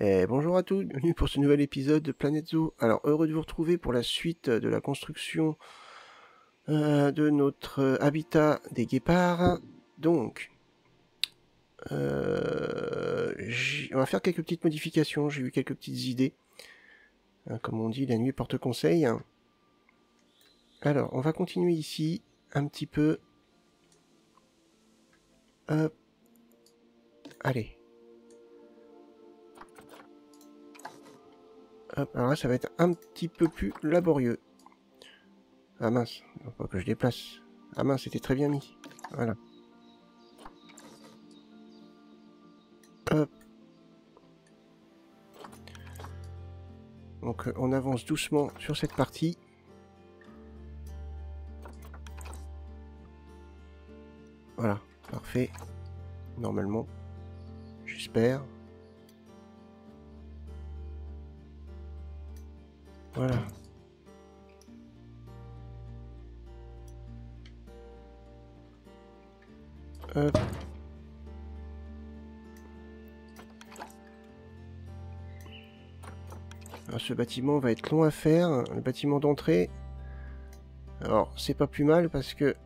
Et bonjour à tous, bienvenue pour ce nouvel épisode de Planète Zoo. Alors, heureux de vous retrouver pour la suite de la construction de notre habitat des guépards. Donc, on va faire quelques petites modifications, j'ai eu quelques petites idées. Comme on dit, la nuit porte conseil. Alors, on va continuer ici, un petit peu. Hop. Allez. Hop, alors là, ça va être un petit peu plus laborieux. Ah mince, faut pas que je déplace. Ah mince, c'était très bien mis. Voilà. Hop. Donc on avance doucement sur cette partie. Voilà, parfait. Normalement, j'espère. Voilà. Hop. Alors, ce bâtiment va être long à faire, le bâtiment d'entrée. Alors, c'est pas plus mal parce que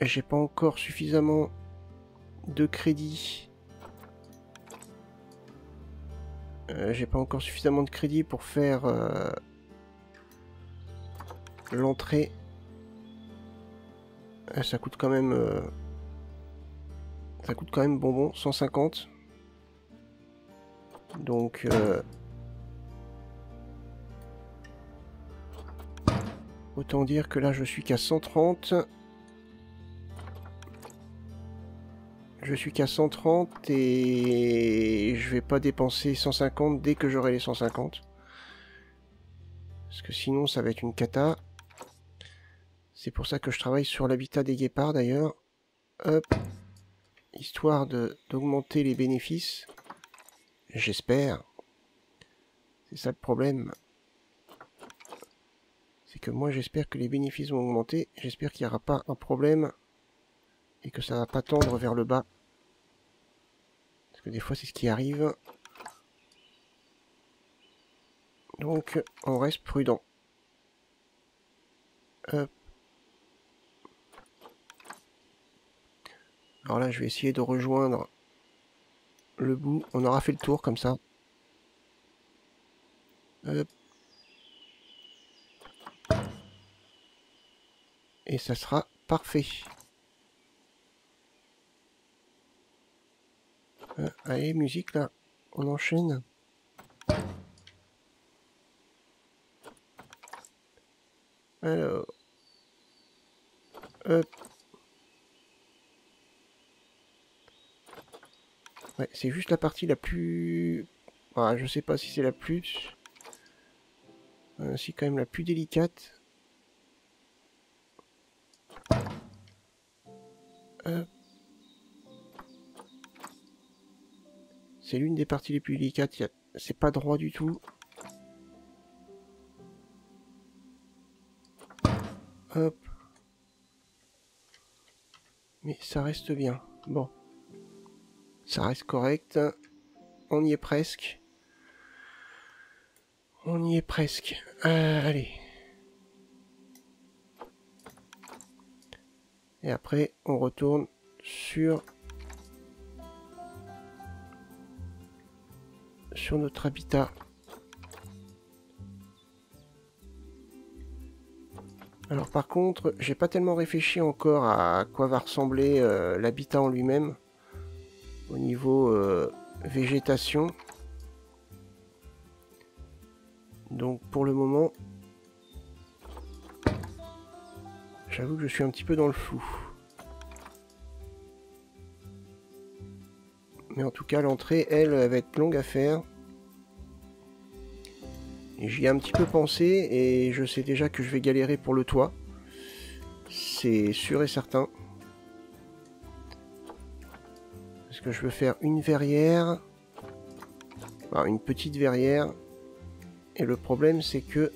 j'ai pas encore suffisamment de crédit. J'ai pas encore suffisamment de crédit pour faire l'entrée. Ça coûte quand même bonbon, 150. Donc autant dire que là je suis qu'à 130. Je suis qu'à 130 et je vais pas dépenser 150 dès que j'aurai les 150. Parce que sinon ça va être une cata. C'est pour ça que je travaille sur l'habitat des guépards d'ailleurs. Hop. Histoire d'augmenter les bénéfices. J'espère. C'est ça le problème. C'est que moi j'espère que les bénéfices vont augmenter. J'espère qu'il n'y aura pas un problème. Et que ça va pas tendre vers le bas. Parce que des fois c'est ce qui arrive. Donc on reste prudent. Hop. Alors là je vais essayer de rejoindre le bout. On aura fait le tour comme ça. Hop. Et ça sera parfait. Allez, musique là. On enchaîne. Alors. Hop. Ouais, c'est juste la partie la plus... Ah, je sais pas si c'est la plus... si quand même la plus délicate. C'est l'une des parties les plus délicates. C'est pas droit du tout. Hop. Mais ça reste bien. Bon. Ça reste correct. On y est presque. On y est presque. Allez. Et après, on retourne sur notre habitat. Alors par contre, j'ai pas tellement réfléchi encore à quoi va ressembler l'habitat en lui-même au niveau végétation. Donc pour le moment, j'avoue que je suis un petit peu dans le flou. Mais en tout cas, l'entrée, elle va être longue à faire. J'y ai un petit peu pensé et je sais déjà que je vais galérer pour le toit. C'est sûr et certain. Parce que je veux faire une verrière. Enfin, une petite verrière. Et le problème c'est que...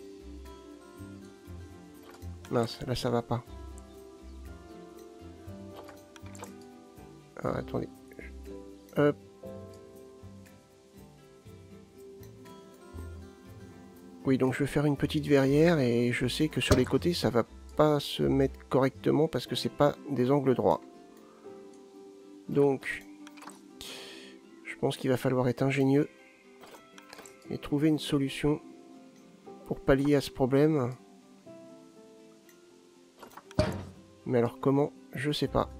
Mince, là ça va pas. Ah, attendez. Hop. Oui, donc je vais faire une petite verrière et je sais que sur les côtés, ça va pas se mettre correctement parce que c'est pas des angles droits. Donc, je pense qu'il va falloir être ingénieux et trouver une solution pour pallier à ce problème. Mais alors comment? Je sais pas.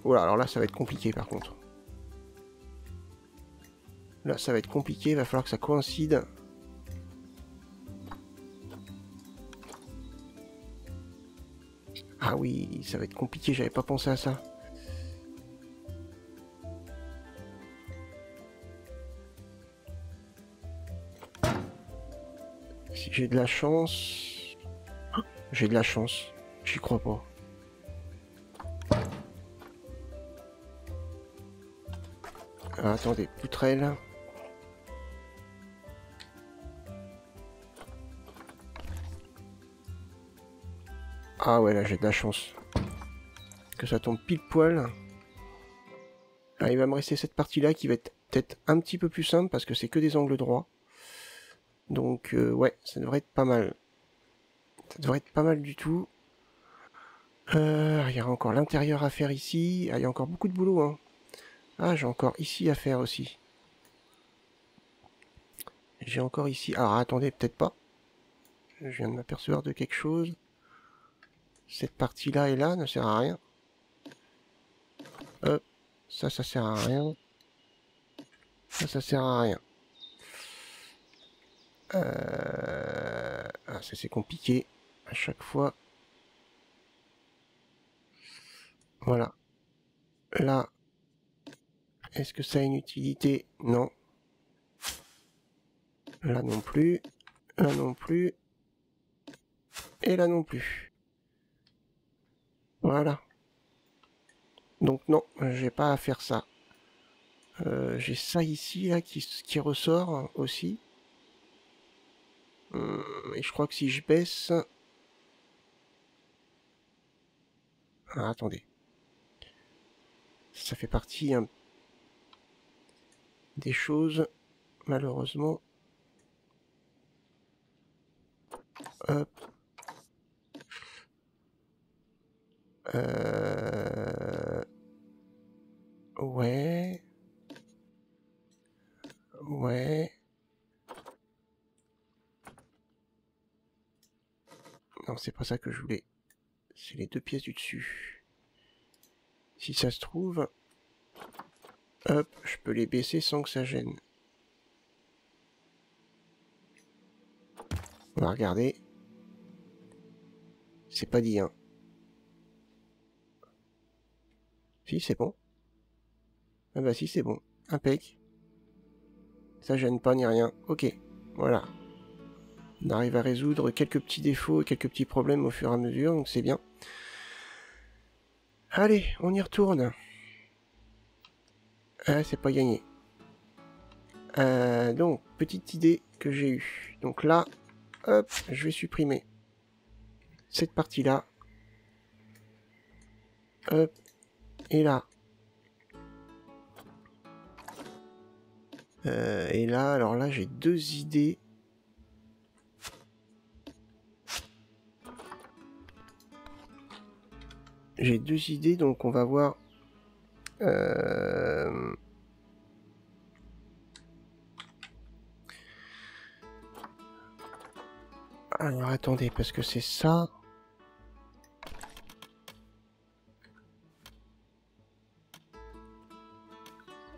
Voilà, alors là, ça va être compliqué par contre. Là, ça va être compliqué, il va falloir que ça coïncide. Ah oui, ça va être compliqué, j'avais pas pensé à ça. Si j'ai de la chance... J'ai de la chance, j'y crois pas. Ah, attendez, poutrelle. Ah ouais, là j'ai de la chance. Que ça tombe pile poil. Ah, il va me rester cette partie-là qui va être peut-être un petit peu plus simple parce que c'est que des angles droits. Donc ouais, ça devrait être pas mal. Ça devrait être pas mal du tout. Il y aura encore l'intérieur à faire ici. Ah, il y a encore beaucoup de boulot, hein. Ah, j'ai encore ici à faire aussi. J'ai encore ici... Alors attendez, peut-être pas. Je viens de m'apercevoir de quelque chose. Cette partie-là et là ne sert à rien. Hop, ça sert à rien. Ça sert à rien. Ah, ça c'est compliqué. À chaque fois. Voilà. Là. Est-ce que ça a une utilité? Non. Là non plus. Là non plus. Et là non plus. Voilà. Donc non, j'ai pas à faire ça. J'ai ça ici là qui ressort aussi. Et je crois que si je baisse... Ah, attendez. Ça fait partie des choses, malheureusement. Hop. Ouais. Ouais. Non, c'est pas ça que je voulais. C'est les deux pièces du dessus. Si ça se trouve... Hop, je peux les baisser sans que ça gêne. On va regarder. C'est pas dit, hein. Si, c'est bon. Ah bah si, c'est bon. Impec. Ça gêne pas ni rien. Ok, voilà. On arrive à résoudre quelques petits défauts et quelques petits problèmes au fur et à mesure, donc c'est bien. Allez, on y retourne. Ah, c'est pas gagné. Donc, petite idée que j'ai eue. Donc là, hop, je vais supprimer cette partie-là. Hop, et là. Et là, alors là, j'ai deux idées. J'ai deux idées, donc on va voir... Alors attendez, parce que c'est ça...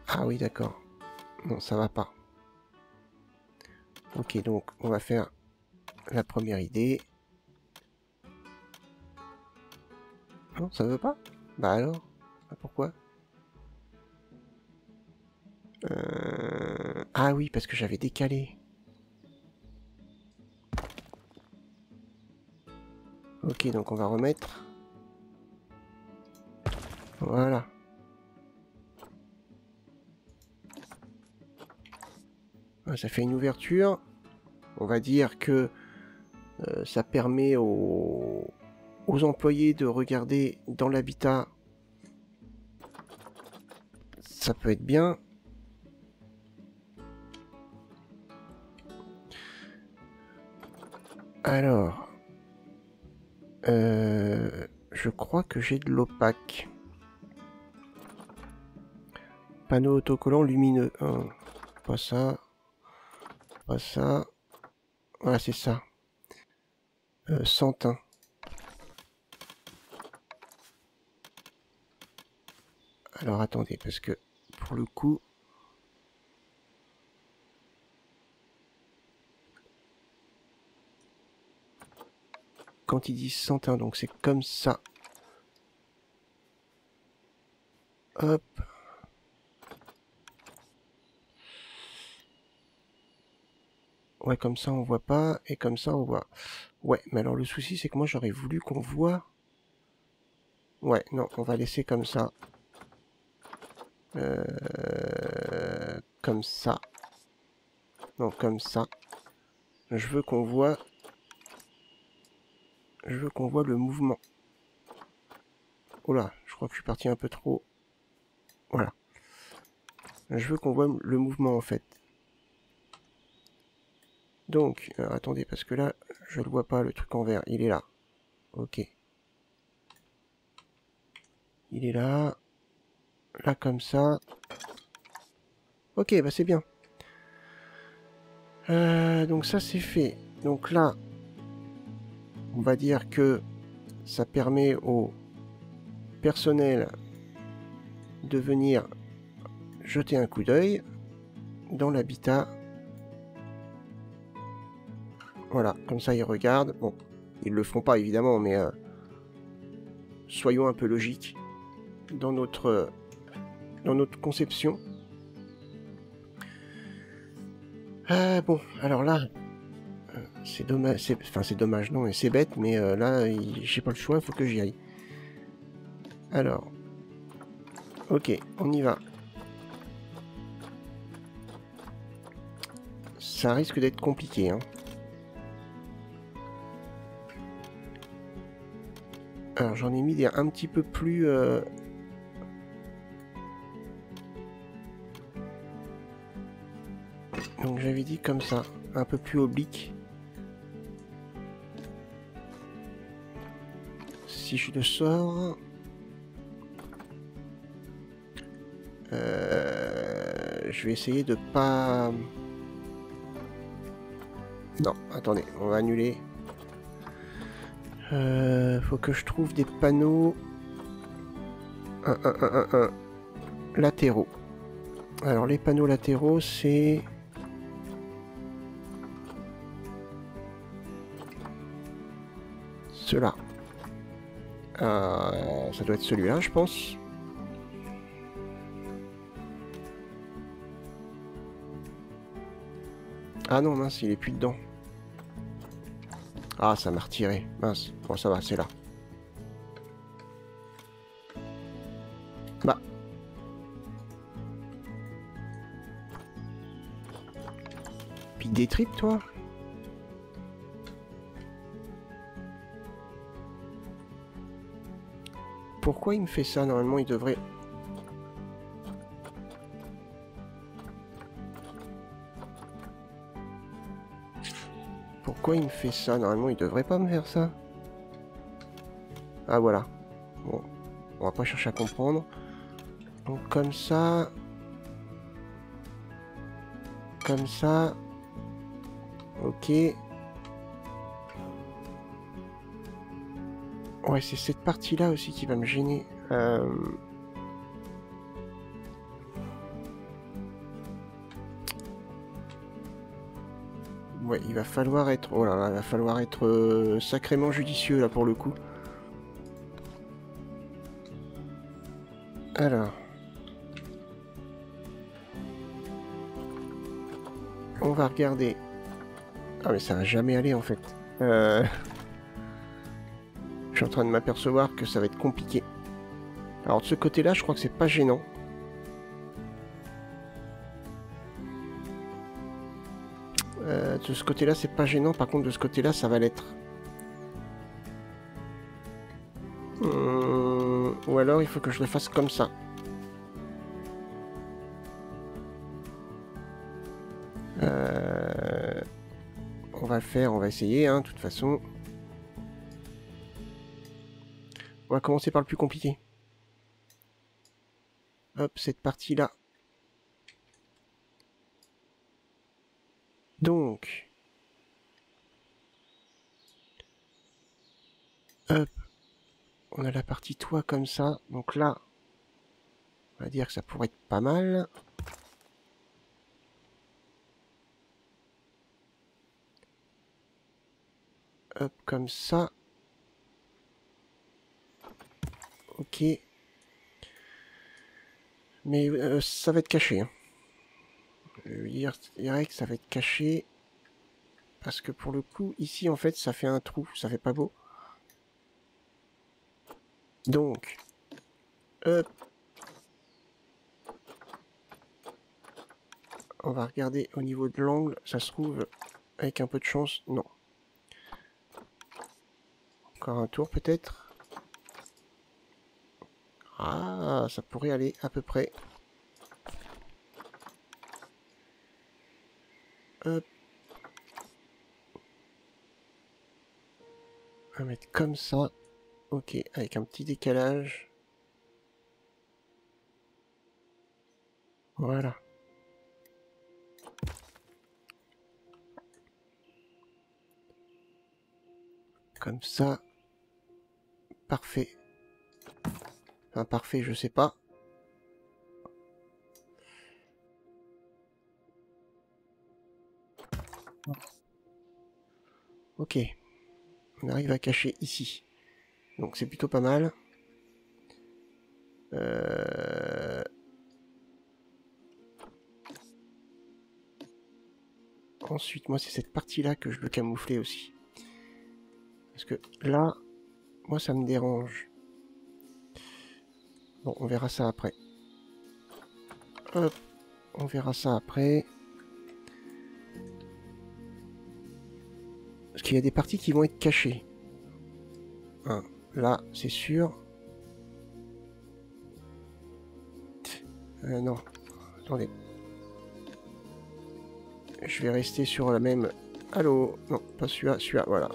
Ah oui, d'accord. Non, ça va pas. Ok, donc on va faire la première idée. Non, ça veut pas? Bah alors? Pourquoi? Ah oui, parce que j'avais décalé. Ok, donc on va remettre. Voilà. Ça fait une ouverture. On va dire que ça permet aux employés de regarder dans l'habitat. Ça peut être bien. Alors, je crois que j'ai de l'opaque. Panneau autocollant lumineux. Hein, pas ça. Pas ça. Voilà, c'est ça. Santin. Alors attendez, parce que pour le coup... Quand ils disent Santin, donc c'est comme ça. Hop. Ouais, comme ça on voit pas, et comme ça on voit. Ouais, mais alors le souci c'est que moi j'aurais voulu qu'on voit... Ouais, non, on va laisser comme ça. Comme ça. Non, comme ça. Je veux qu'on voit... Je veux qu'on voit le mouvement. Oh là, je crois que je suis parti un peu trop... Voilà. Je veux qu'on voit le mouvement en fait. Donc, attendez, parce que là, je le vois pas, le truc en vert. Il est là. Ok. Il est là. Là, comme ça. Ok, bah c'est bien. Donc ça, c'est fait. Donc là, on va dire que ça permet au personnel de venir jeter un coup d'œil dans l'habitat. Voilà, comme ça, ils regardent. Bon, ils le feront pas, évidemment, mais soyons un peu logiques dans notre conception. Bon, alors là, c'est dommage, enfin c'est dommage, non, et c'est bête, mais là, j'ai pas le choix, il faut que j'y aille. Alors, ok, on y va. Ça risque d'être compliqué, hein. Alors, j'en ai mis des un petit peu plus... Donc j'avais dit comme ça, un peu plus oblique. Si je le sors... je vais essayer de pas... Non, attendez, on va annuler. Faut que je trouve des panneaux... latéraux. Alors les panneaux latéraux, c'est... Ceux-là. Ça doit être celui-là, je pense. Ah non, mince, il est plus dedans. Ah, ça m'a retiré. Mince. Bon, ça va, c'est là. Bah. Puis des tripes, toi? Pourquoi il me fait ça? Normalement, il devrait... Pourquoi il me fait ça? Normalement, il devrait pas me faire ça. Ah, voilà. Bon, on va pas chercher à comprendre. Donc, comme ça... Comme ça... Ok. Ouais, c'est cette partie-là aussi qui va me gêner. Ouais, il va falloir être... Oh là là, il va falloir être sacrément judicieux, là, pour le coup. Alors... On va regarder... Ah, mais ça va jamais aller, en fait. Je suis en train de m'apercevoir que ça va être compliqué. Alors, de ce côté-là, je crois que c'est pas gênant. De ce côté-là, c'est pas gênant. Par contre, de ce côté-là, ça va l'être. Ou alors, il faut que je le fasse comme ça. On va le faire, on va essayer, hein, de toute façon. On va commencer par le plus compliqué. Hop, cette partie-là. Donc... Hop. On a la partie toit comme ça. Donc là, on va dire que ça pourrait être pas mal. Hop, comme ça. Ok. Mais ça va être caché. Hein. Je dirais que ça va être caché. Parce que pour le coup, ici, en fait, ça fait un trou. Ça fait pas beau. Donc, hop. On va regarder au niveau de l'angle. Ça se trouve, avec un peu de chance, non. Encore un tour, peut-être. Ah, ça pourrait aller à peu près. Hop. On va mettre comme ça. Ok, avec un petit décalage. Voilà. Comme ça. Parfait. Enfin, parfait, je sais pas. Ok. On arrive à cacher ici. Donc c'est plutôt pas mal. Ensuite, moi, c'est cette partie-là que je veux camoufler aussi. Parce que là, moi, ça me dérange. Bon, on verra ça après. Hop, on verra ça après. Parce qu'il y a des parties qui vont être cachées. Hein, là, c'est sûr. Non, attendez. Je vais rester sur la même... Allô? Non, pas celui-là, celui-là, voilà.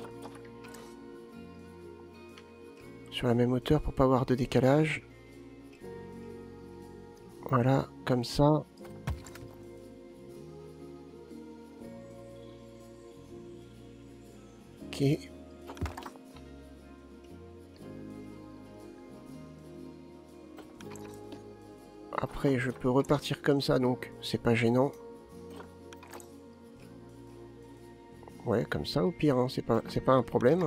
Sur la même hauteur pour pas avoir de décalage. Voilà, comme ça. Ok. Après, je peux repartir comme ça, donc c'est pas gênant. Ouais, comme ça, au pire, hein, c'est pas un problème.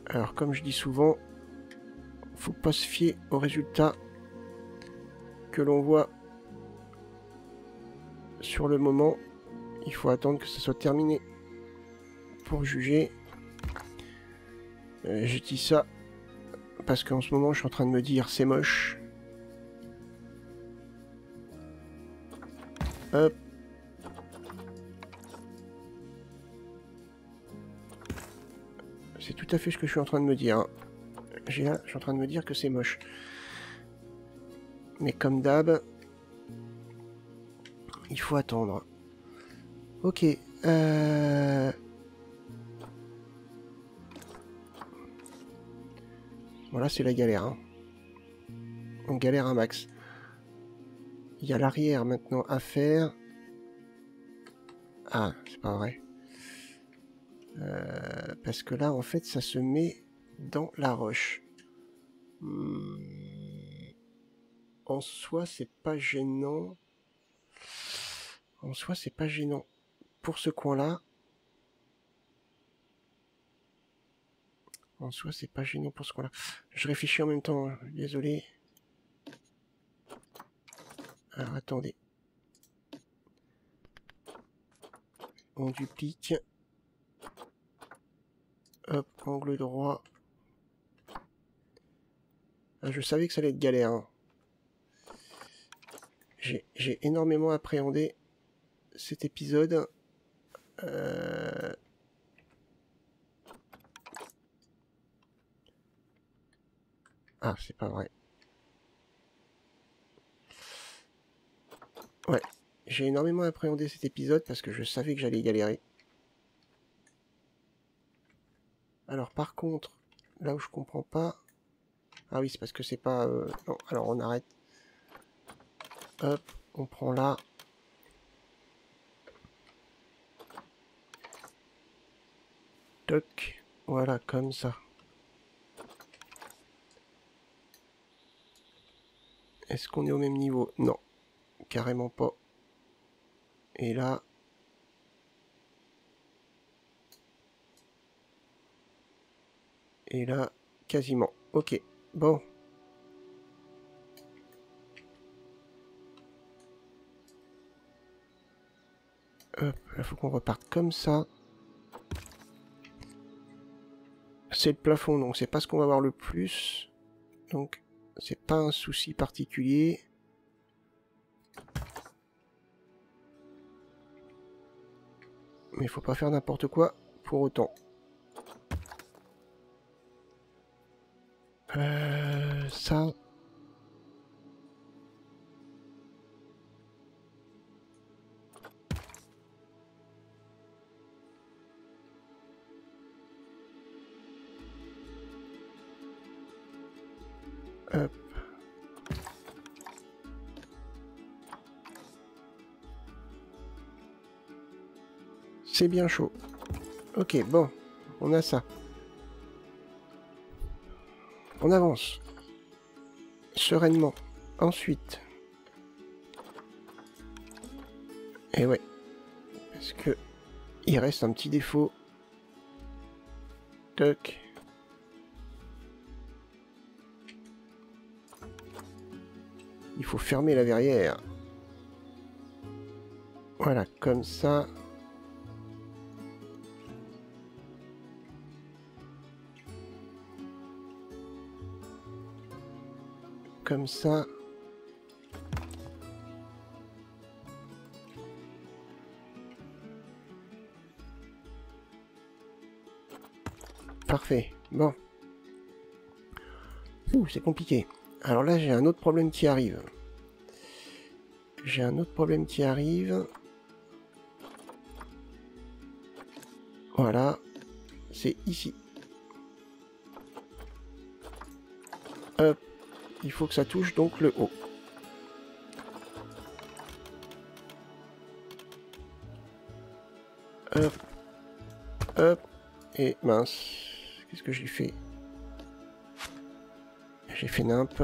Alors, comme je dis souvent, faut pas se fier aux résultats que l'on voit sur le moment. Il faut attendre que ça soit terminé pour juger. Je dis ça parce qu'en ce moment, je suis en train de me dire c'est moche. Hop. C'est tout à fait ce que je suis en train de me dire. Hein. Je suis en train de me dire que c'est moche. Mais comme d'hab, il faut attendre. Ok. Voilà, c'est la galère. Hein. On galère un max. Il y a l'arrière maintenant à faire. Ah, c'est pas vrai. Parce que là, en fait, ça se met dans la roche. En soi, c'est pas gênant. En soi, c'est pas gênant. Pour ce coin-là, en soi, c'est pas gênant pour ce coin-là. Je réfléchis en même temps, hein. Désolé. Alors, attendez. On duplique. Hop, angle droit. Ah, je savais que ça allait être galère. Hein. J'ai énormément appréhendé cet épisode. Ah, c'est pas vrai. Ouais, j'ai énormément appréhendé cet épisode parce que je savais que j'allais y galérer. Alors par contre, là où je comprends pas... Ah oui, c'est parce que c'est pas... Non, alors on arrête. Hop, on prend là. Toc. Voilà, comme ça. Est-ce qu'on est au même niveau? Non, carrément pas. Et là... Et là, quasiment. Ok, bon. Hop, là faut qu'on reparte comme ça. C'est le plafond, donc c'est pas ce qu'on va voir le plus. Donc, c'est pas un souci particulier. Mais il faut pas faire n'importe quoi pour autant. Ça... Hop. C'est bien chaud. Ok, bon, on a ça. On avance. Sereinement. Ensuite. Et ouais. Parce que il reste un petit défaut. Toc. Il faut fermer la verrière. Voilà, comme ça. Comme ça. Parfait. Bon. Ouh, c'est compliqué. Alors là, j'ai un autre problème qui arrive. Voilà. C'est ici. Hop. Il faut que ça touche donc le haut. Hop. Hop. Et mince. Qu'est-ce que j'ai fait? J'ai fait nimp.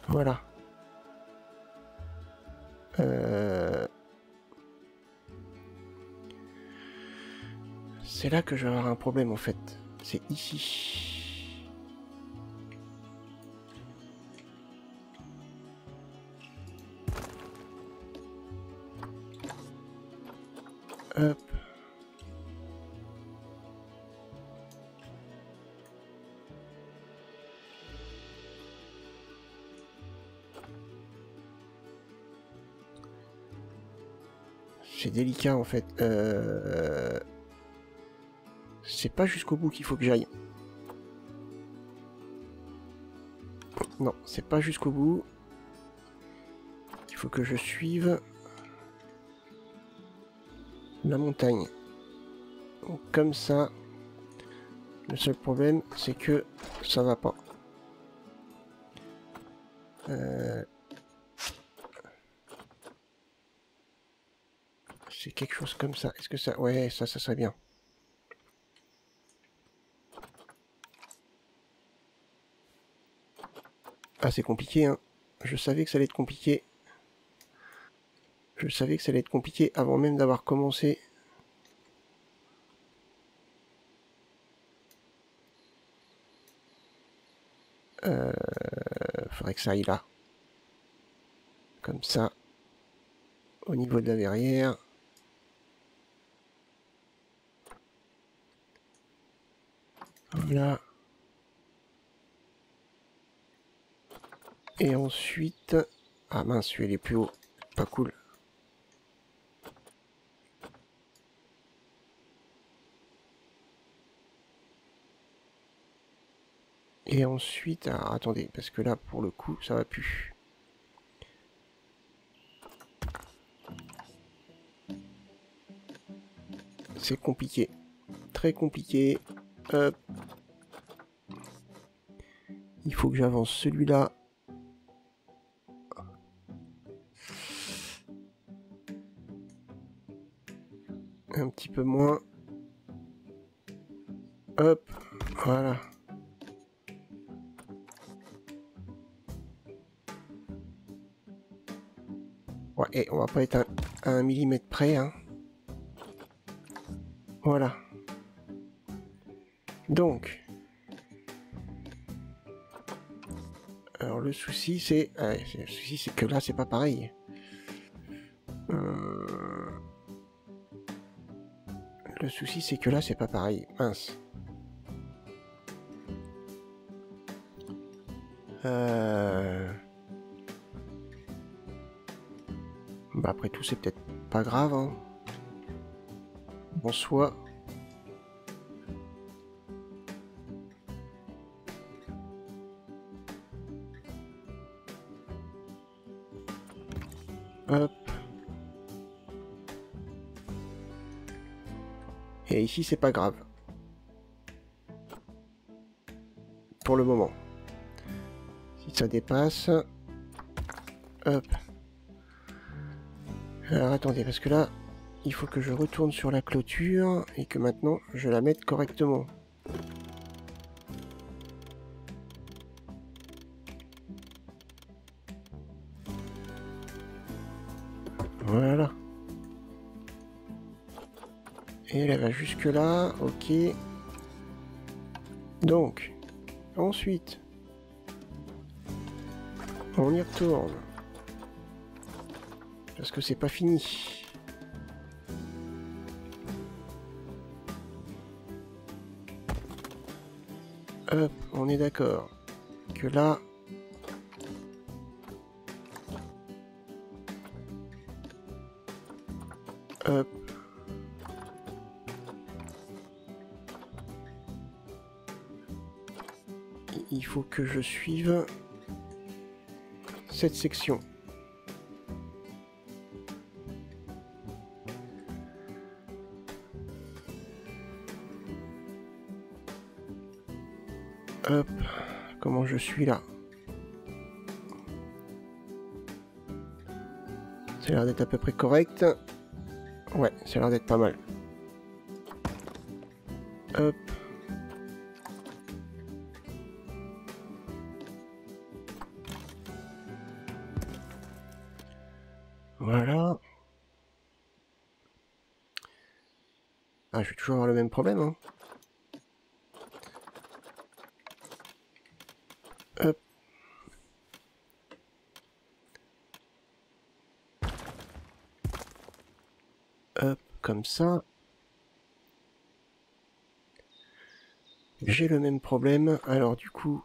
Voilà. C'est là que je vais avoir un problème en fait. C'est ici. Hop. C'est délicat en fait. C'est pas jusqu'au bout qu'il faut que j'aille. Non, c'est pas jusqu'au bout. Il faut que je suive la montagne. Donc, comme ça. Le seul problème, c'est que ça va pas. C'est quelque chose comme ça. Est-ce que ça... Ouais, ça serait bien. Ah, c'est compliqué, hein. Je savais que ça allait être compliqué. Je savais que ça allait être compliqué avant même d'avoir commencé. Faudrait que ça aille là. Comme ça. Au niveau de la verrière. Voilà. Et ensuite... Ah mince, celui-là il est plus haut. Pas cool. Et ensuite... Alors attendez, parce que là, pour le coup, ça va plus. c'est compliqué. Très compliqué. Hop. Il faut que j'avance celui-là. Un petit peu moins. Hop. Voilà. Ouais, et on va pas être à 1 millimètre près, hein. Voilà. Donc. Alors le souci c'est... le souci c'est que là c'est pas pareil. Le souci c'est que là c'est pas pareil. Mince. Bah après tout c'est peut-être pas grave, hein. En soi. Hop. Et ici c'est pas grave. Pour le moment. Si ça dépasse. Hop. Alors attendez, parce que là, il faut que je retourne sur la clôture et que maintenant je la mette correctement. Voilà. Et elle va jusque là, ok. Donc, ensuite, on y retourne. Parce que c'est pas fini. Hop, on est d'accord. Que là... Hop. Il faut que je suive cette section. Hop, comment je suis là? Ça a l'air d'être à peu près correct. Ouais, ça a l'air d'être pas mal. Hop. Voilà. Ah, je vais toujours avoir le même problème, hein. Hop. Hop, comme ça. J'ai le même problème, alors du coup...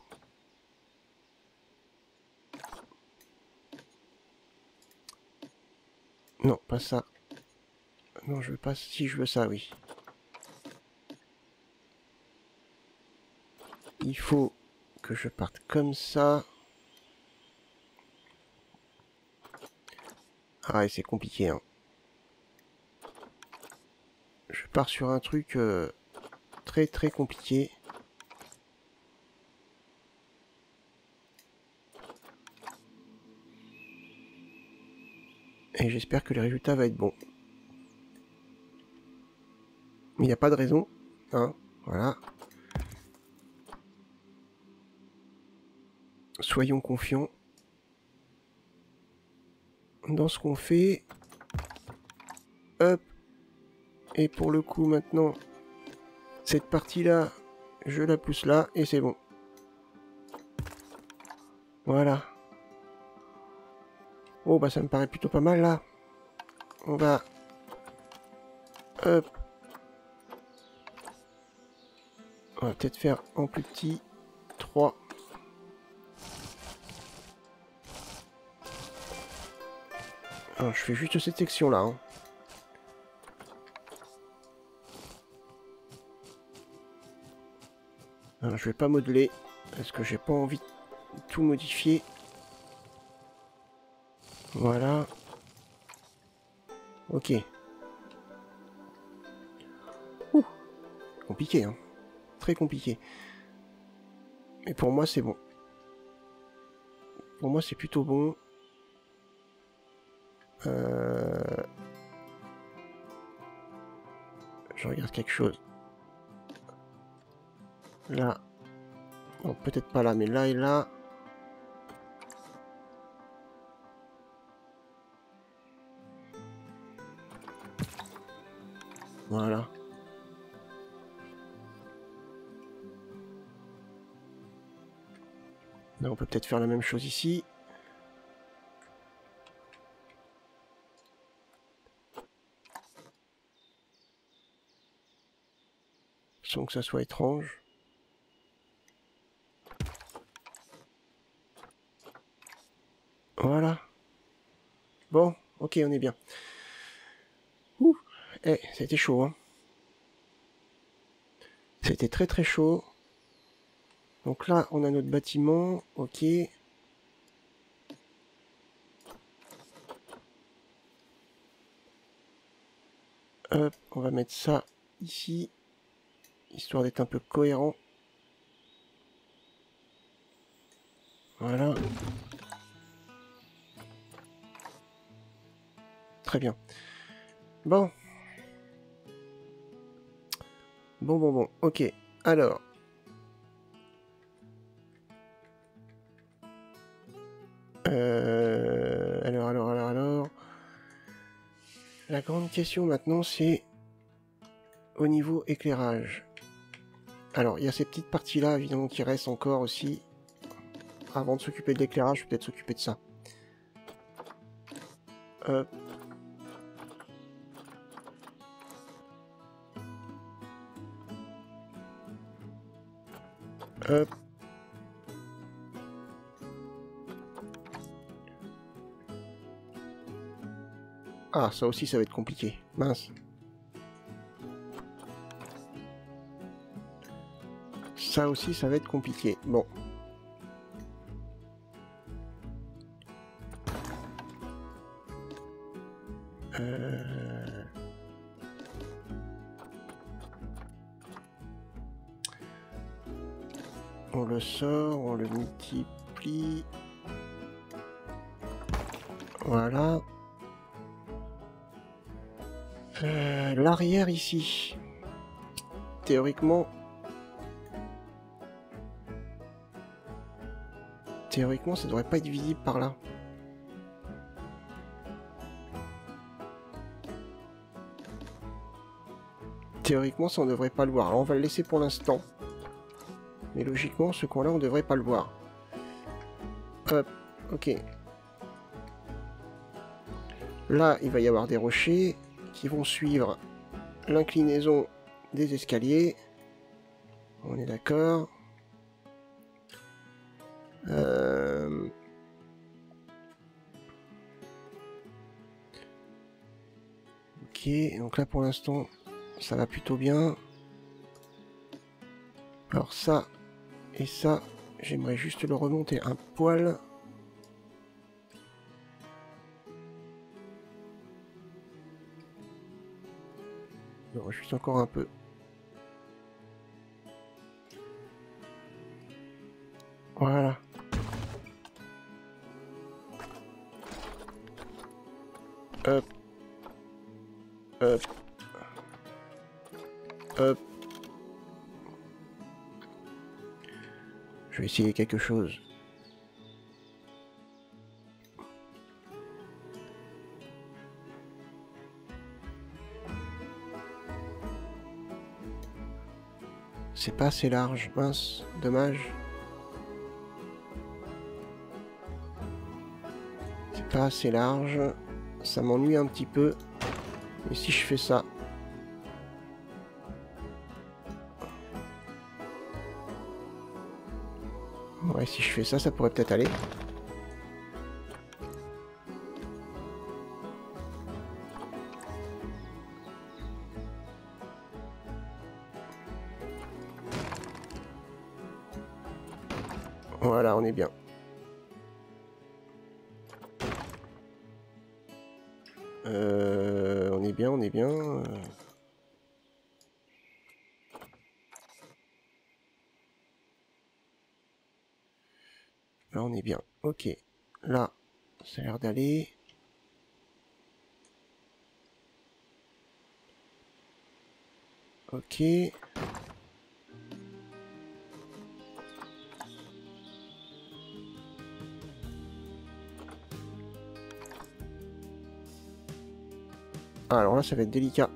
Non, pas ça. Non, je veux pas... Si, je veux ça, oui. Il faut que je parte comme ça. Ah, et c'est compliqué, hein. Je pars sur un truc très très compliqué. Et j'espère que le résultat va être bon. Il n'y a pas de raison, hein, voilà. Soyons confiants dans ce qu'on fait. Hop. Et pour le coup, maintenant, cette partie-là, je la pousse là et c'est bon. Voilà. Oh, bah ça me paraît plutôt pas mal là. On va... Hop. On va peut-être faire en plus petit. 3. Alors, je fais juste cette section-là, hein. Alors, je vais pas modeler, parce que j'ai pas envie de tout modifier. Voilà. Ok. compliqué, hein. Très compliqué. Mais pour moi, c'est bon. Pour moi, c'est plutôt bon. Je regarde quelque chose. Là. Bon, peut-être pas là, mais là et là. Voilà. Là, on peut peut-être faire la même chose ici. Sans que ça soit étrange. Voilà. Bon, ok, on est bien. Ouh, c'était chaud, hein. C'était très très chaud. Donc là, on a notre bâtiment, ok. Hop, on va mettre ça ici, histoire d'être un peu cohérent. Voilà. Très bien. Bon. Bon, ok. Alors. Alors. La grande question maintenant, c'est au niveau éclairage. Alors, il y a ces petites parties-là, évidemment, qui restent encore aussi. Avant de s'occuper de l'éclairage, je vais peut-être s'occuper de ça. Hop. Hop. Ah, ça aussi, ça va être compliqué. Mince. Ça aussi, ça va être compliqué. Bon. On le sort, on le multiplie. Voilà. L'arrière ici. Théoriquement, ça devrait pas être visible par là. Théoriquement, ça on devrait pas le voir. Alors, on va le laisser pour l'instant. Mais logiquement, ce coin-là, on devrait pas le voir. Hop, ok. Là, il va y avoir des rochers qui vont suivre l'inclinaison des escaliers. On est d'accord. Ok, donc là pour l'instant, ça va plutôt bien. Alors ça et ça, j'aimerais juste le remonter un poil. Non, juste encore un peu. Voilà. Hop. Hop. Hop. Je vais essayer quelque chose. C'est pas assez large, mince, dommage. C'est pas assez large, ça m'ennuie un petit peu. Et si je fais ça? Ouais, si je fais ça, ça pourrait peut-être aller. Voilà, on est bien. On est bien. Là, on est bien. Ok. Là, ça a l'air d'aller. Ok. Ah, alors là, ça va être délicat.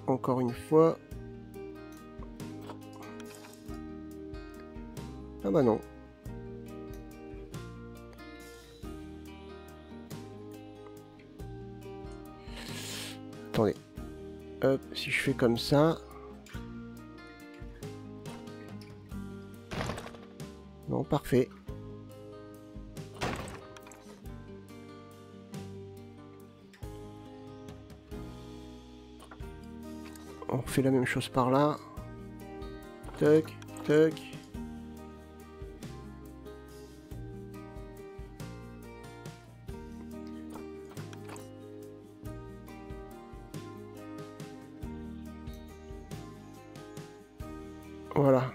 Encore une fois. Ah bah non. Attendez. Hop, si je fais comme ça... Non, parfait. On fait la même chose par là. Toc, toc. Voilà.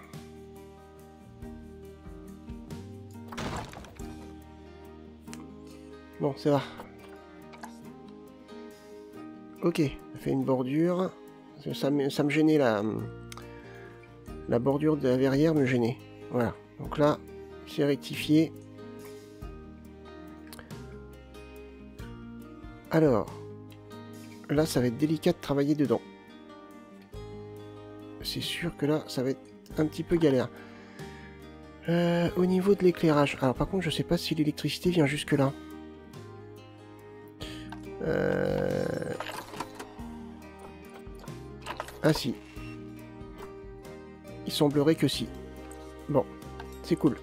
Bon, ça va. Ok, on fait une bordure. Ça me gênait la bordure de la verrière me gênait. Voilà. Donc là, c'est rectifié. Alors, là, ça va être délicat de travailler dedans. C'est sûr que là, ça va être un petit peu galère. Au niveau de l'éclairage. Alors par contre, je sais pas si l'électricité vient jusque là. Ah si. Il semblerait que si. Bon, c'est cool.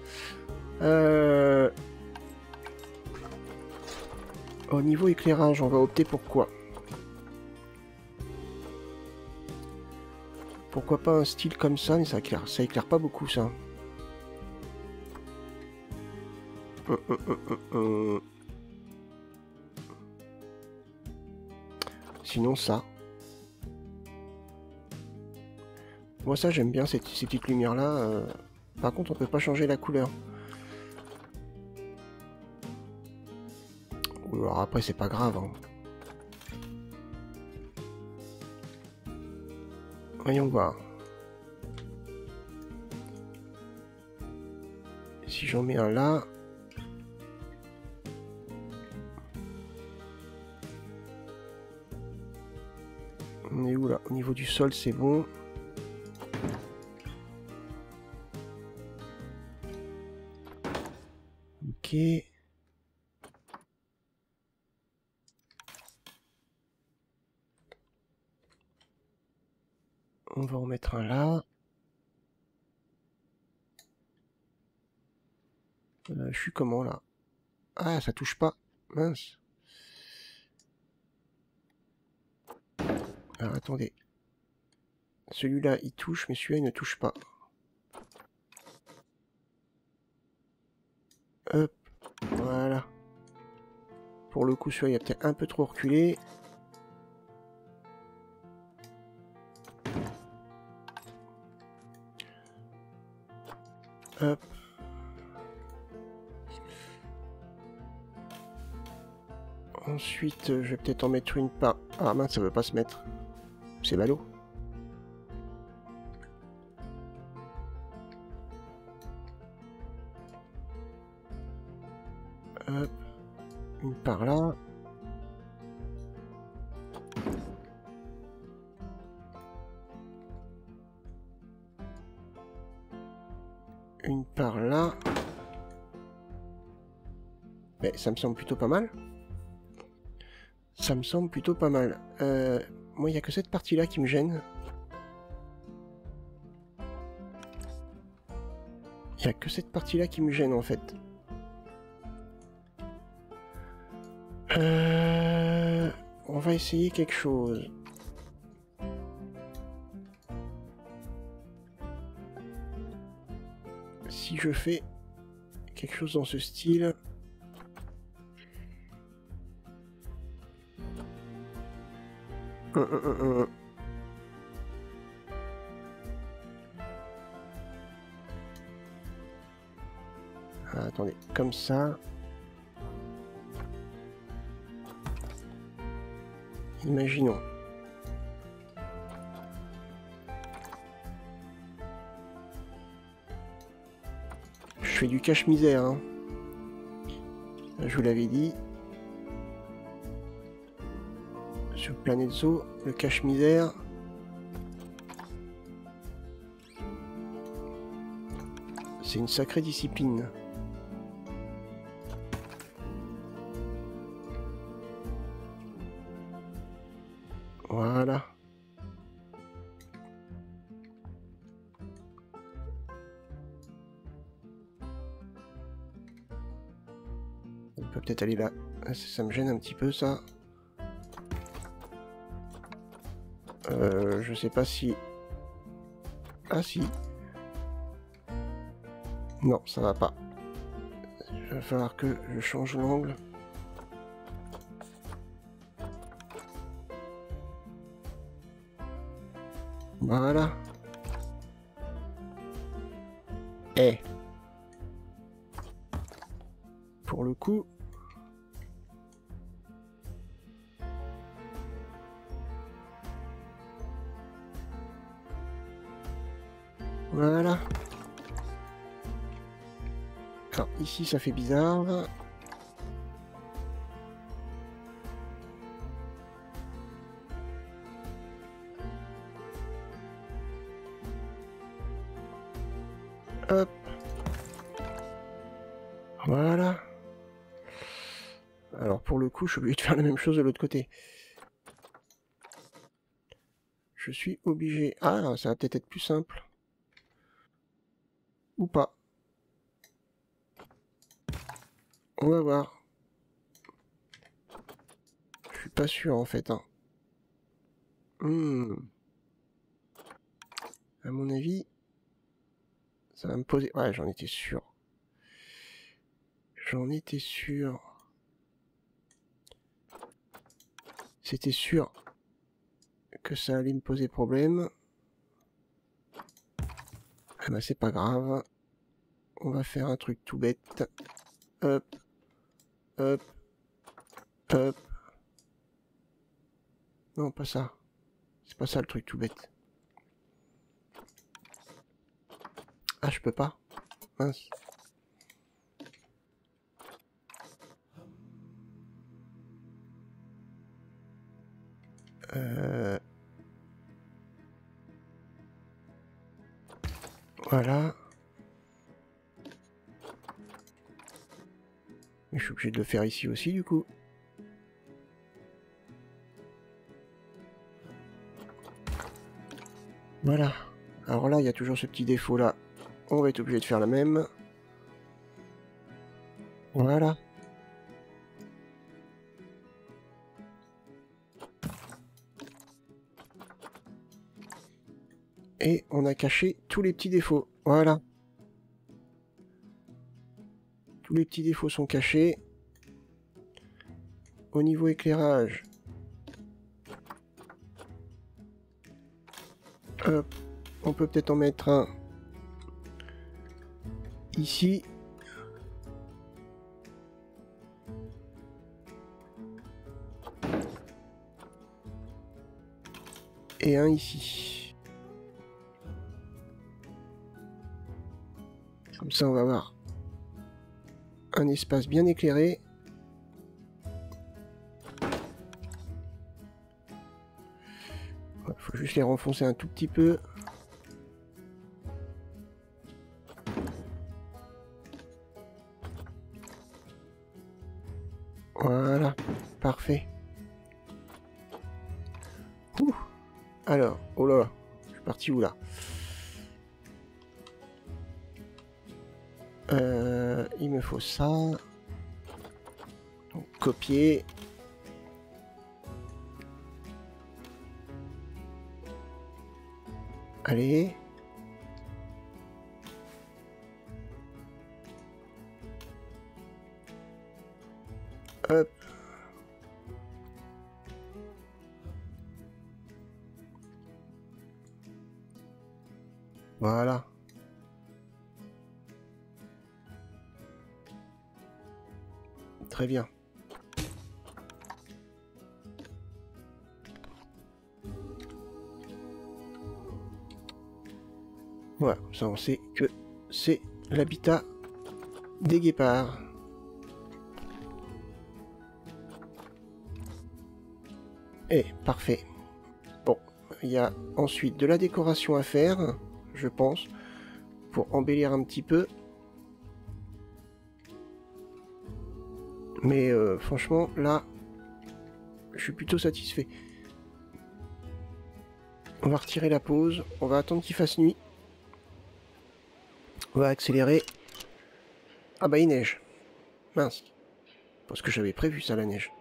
Au niveau éclairage, on va opter pour quoi? Pourquoi pas un style comme ça, mais ça éclaire pas beaucoup ça. Sinon ça. Moi ça j'aime bien ces petites lumières là. Par contre on peut pas changer la couleur. Alors après c'est pas grave. Hein. Voyons voir. Si j'en mets un là. On est où là? Au niveau du sol c'est bon. Ok. On va en mettre un là. Je suis comment là? Ah, ça touche pas. Mince. Alors attendez. Celui-là il touche, mais celui-là il ne touche pas. Hop. Voilà. Pour le coup, celui-là il a peut-être un peu trop reculé. Hop. Ensuite, je vais peut-être en mettre une par... Ah mince, ça veut pas se mettre. C'est ballot. Hop. Une par là. Une par là. Mais ça me semble plutôt pas mal. Ça me semble plutôt pas mal. Moi, il n'y a que cette partie-là qui me gêne. Il n'y a que cette partie-là qui me gêne, en fait. On va essayer quelque chose. Si je fais quelque chose dans ce style... Ah, attendez, comme ça. Imaginons. Je fais du cache-misère, hein. Je vous l'avais dit. Sur Planète Zoo, le cache-misère. C'est une sacrée discipline. Voilà. On peut peut-être aller là. Ça me gêne un petit peu, ça. Je sais pas si... Ah si. Non, ça va pas. Il va falloir que je change l'angle. Voilà. Eh. Pour le coup... Voilà. Alors, ici, ça fait bizarre. Hop. Voilà. Alors, pour le coup, je suis obligé de faire la même chose de l'autre côté. Je suis obligé... Ah, ça va peut-être être plus simple. Ou pas. On va voir. Je suis pas sûr, en fait. Hein. À mon avis... Ça va me poser... Ouais, j'en étais sûr. J'en étais sûr. C'était sûr que ça allait me poser problème. Ah bah c'est pas grave. On va faire un truc tout bête. Hop. Hop. Hop. Non, pas ça. C'est pas ça le truc tout bête. Ah, je peux pas. Mince. Voilà. Mais je suis obligé de le faire ici aussi, du coup. Voilà. Alors là, il y a toujours ce petit défaut-là. On va être obligé de faire la même. Voilà. Et on a caché tous les petits défauts. Voilà. Tous les petits défauts sont cachés. Au niveau éclairage. Hop. On peut peut-être en mettre un ici. Et un ici. Comme ça, on va avoir un espace bien éclairé. Il faut juste les renfoncer un tout petit peu. Voilà, parfait. Ouh. Alors, oh là là, je suis parti où là? Il me faut ça. Donc, copier. Allez. Hop. Voilà. Très bien. Voilà, ça on sait que c'est l'habitat des guépards. Et parfait. Bon, il y a ensuite de la décoration à faire, je pense, pour embellir un petit peu. Mais franchement, là, je suis plutôt satisfait. On va retirer la pause, on va attendre qu'il fasse nuit. On va accélérer. Ah bah il neige. Mince. Parce que j'avais prévu ça, la neige.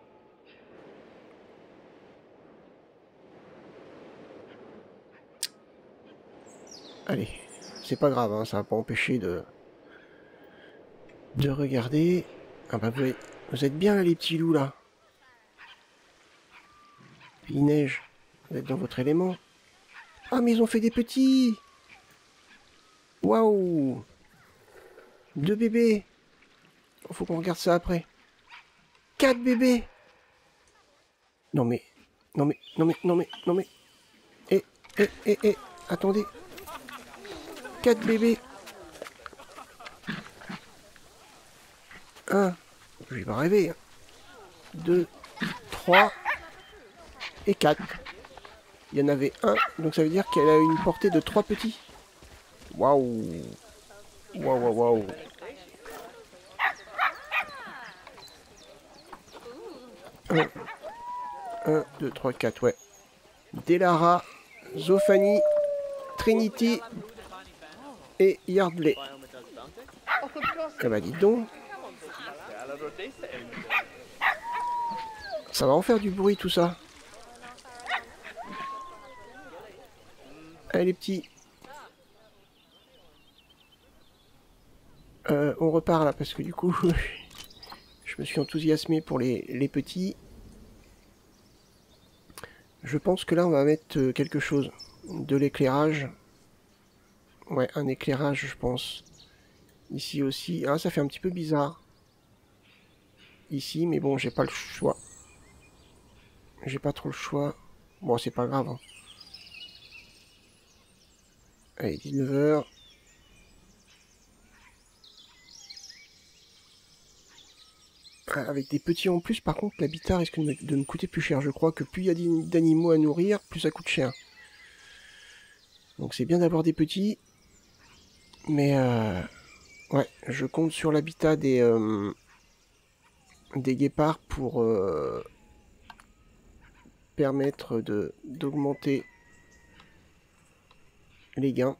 Allez, c'est pas grave, hein, ça va pas empêcher de regarder. Ah bah vous êtes bien là, les petits loups là. Il neige, vous êtes dans votre élément. Ah mais ils ont fait des petits. Waouh. 2 bébés. Faut qu'on regarde ça après. 4 bébés. Non mais, non mais, non mais, non mais, non mais. Eh, attendez. 4 bébés. 1, je vais pas rêver. 2, 3 et 4. Il y en avait un, donc ça veut dire qu'elle a une portée de 3 petits. Waouh. Waouh, waouh. 1, 2, 3, 4, ouais. Delara, Zophanie, Trinity et Yardley. Ah bah dites donc. Ça va en faire du bruit tout ça. Allez les petits. On repart là parce que du coup je me suis enthousiasmé pour les petits. Je pense que là on va mettre quelque chose. De l'éclairage. Ouais, un éclairage je pense. Ici aussi. Ah, ça fait un petit peu bizarre. Ici, mais bon, j'ai pas le choix. J'ai pas trop le choix. Bon, c'est pas grave. Hein. Allez, 19h. Avec des petits en plus, par contre, l'habitat risque de me coûter plus cher. Je crois que plus il y a d'animaux à nourrir, plus ça coûte cher. Donc c'est bien d'avoir des petits. Mais ouais, je compte sur l'habitat des guépards pour permettre d'augmenter les gains.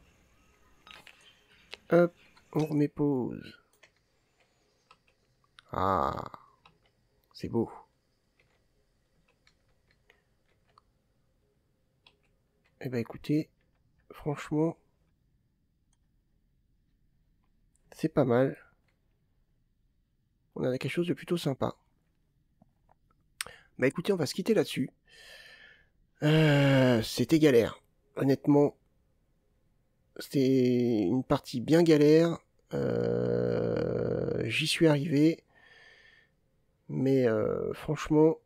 Hop, on remet pause. Ah, c'est beau. Eh ben écoutez, franchement, c'est pas mal. On a quelque chose de plutôt sympa. Bah écoutez, on va se quitter là-dessus. C'était galère. Honnêtement, c'était une partie bien galère. J'y suis arrivé. Mais franchement,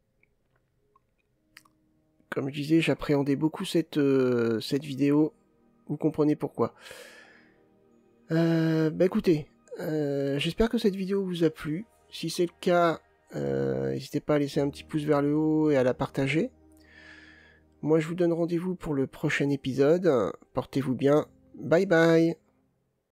comme je disais, j'appréhendais beaucoup cette vidéo. Vous comprenez pourquoi. Bah écoutez, j'espère que cette vidéo vous a plu. Si c'est le cas, n'hésitez pas à laisser un petit pouce vers le haut et à la partager. Moi, je vous donne rendez-vous pour le prochain épisode. Portez-vous bien. Bye bye.